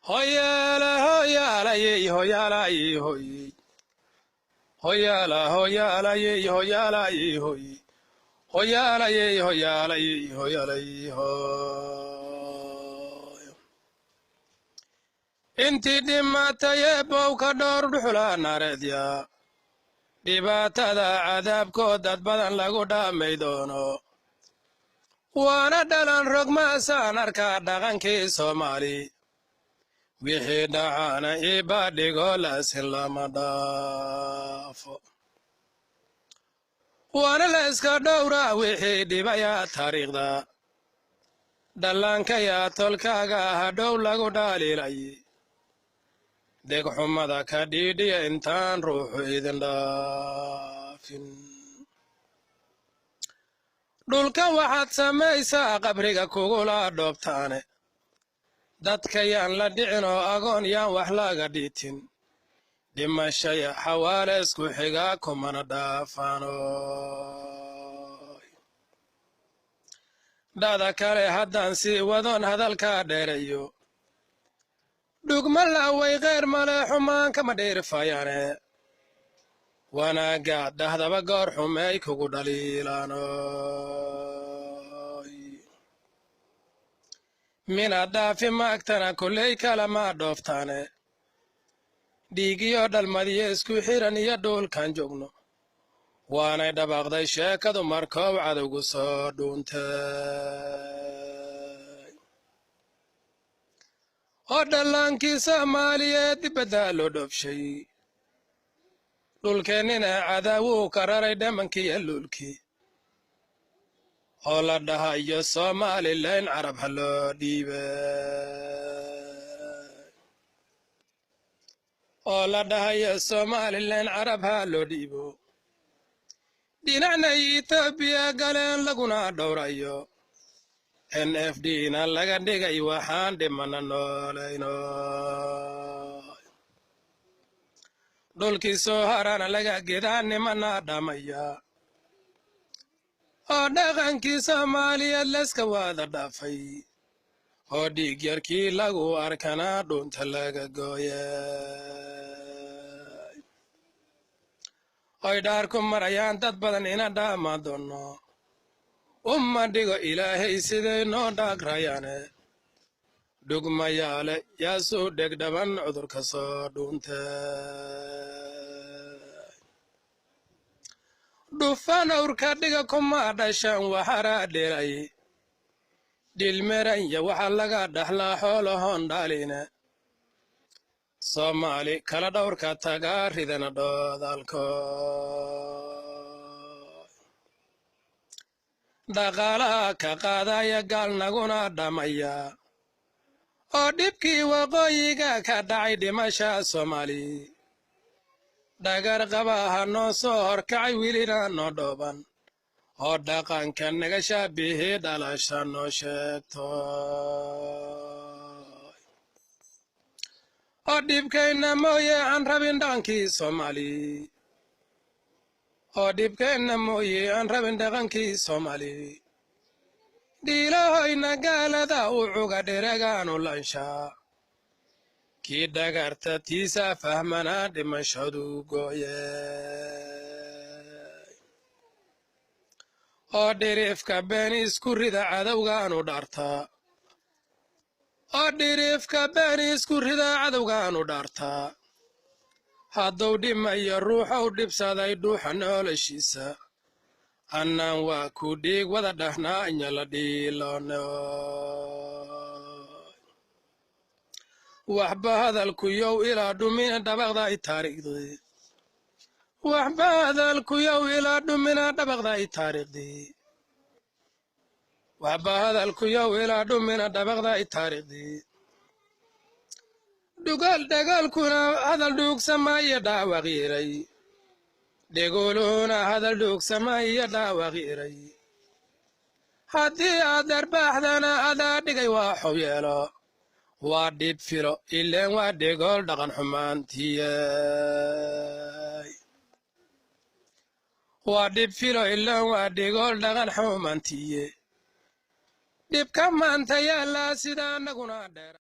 Hoyala hoyala ye hoyala ye hoy. Hoyala hoyala ye hoyala ye hoy. Hoyala ye hoyala ye hoyala ye hoy. Inti dimata ye bawka dhowr dhuxula nareedya. Dhibaatada cadaabkood dad badan lagu dhaamay doono. Waana dhalan rogmaasaan arkaa dhaqankii Soomaali. Wixii dhacana iba dhigo laasin lama dhaafo. Waana la iska dhowraa wixii dhibaya taariikhda. Dhallaanka yaa tolkaaga hadhow lagu dhaliilay. Degxumada ka dhiidhiya intaan ruuxu idin dhaafin. Dhulka waxaad samaysaa qabriga kugula dhoobtaane. Dadka yaan la dhicin oo agoon yaan wax laga dhiitin. Dhimashaya xawaale isku xiga kumana dhaafaano. Dhada kale haddaan sii wadoon hadalka dheerayo. Dhugma la'away qeyr male xumaan kama dheerifayaane. Wanaaga dhahdaba goor xumay kugu dhaliilaano. Mina dhaafi maagtana kulley kalama dhooftaane. Dhiigiyo dhalmadiyo isku xiran iyo dhulkan joogno. Waanay dhabaaqday sheekadu markoow cadowgu soo dhuuntay. Oo dhallaankii Soomaaliyeed dibadda loo dhoofshay. Dhulkeennina cadaawuu ka raray dhamankii luulkii. Oo la dhahayo Somaliland carab ha loo dhiibay. Oo la dhahayo Somaliland carab ha loo dhiibo. Dhinacna Itoobiya galeen laguna dhowrayo. NFD-na laga dhigay waxaan dhimana noolayno. Dhulkii soo harana laga gedaa nimana dhamaya. Oo dhaqankii Soomaaliyeed layska wada dhaafay. Oo dhiig yarkii lagu arkana dhunta laga gooyay. Oy dhaarku marayaan dad badan ina dhaamaan doono. Uma dhigo Ilaahay siday noo dhaagrayaane. Dhugmayaale yaasuu dhegdhaban cudurka soo dhuuntay. Dhufan awrka dhiga kuma dhashaan waxaraa dheeray. Dhilmeranya waxa laga dhaxlaa xoolahoon dhaline. Soomaali kala dhowrka tagaa ridana dhoodaalkooy. Dhaqaalaha ka qaadaya gaal naguna dhamaya. Oo dhibkii waqooyiga ka dhacay dhimasha Soomaali. Dhagar qabaha noo soo horkacay wilina noo dhooban. Oo dhaqanka naga shaabihii dhalasha noo sheegto. Oo dhibkayna mooye aan rabin dhaqankii Soomaali. Oo dhibkayna mooye aan rabin dhaqankii Soomaali. Dhiilahoyna gaalada u cuga dheregaanu lanshaa. Kii dhagarta tiisa fahmana dhimashadu gooyay. Oo dhirifka been isku rida cadowgaanu dhaartaa. Oo dhirifka been isku rida cadowgaanu dhaartaa. Hadduu dhimayo ruuxow dhibsaday dhuuxa noloshiisa. Annaan waa ku dhiig wada dhahnaa inya la dhiiloono. Waxba hadalku yow ilaa dhumina dhabaqday taariikhdii. Waxba hadalku yow ilaa dhumina dhabaqday taariikhdii. Waxba hadalku yow ilaa dhumina dhabaqday taariikhdii. Dhugaal dhagaalkuna hadal dhuugsamaya dhaawaq yeeray. Dhegooluhuna hadal dhuugsamaya dhaawaq yeeray. Haddii aad darbaaxdana adaa dhigay waa xow yeelo. Waa dhib filo ileen waa dhegool dhaqan xumaantiyay. Waa dhib filo ileen waa dhegool dhaqan xumaantiye. Dhibka maanta yaala sida naguna dheer.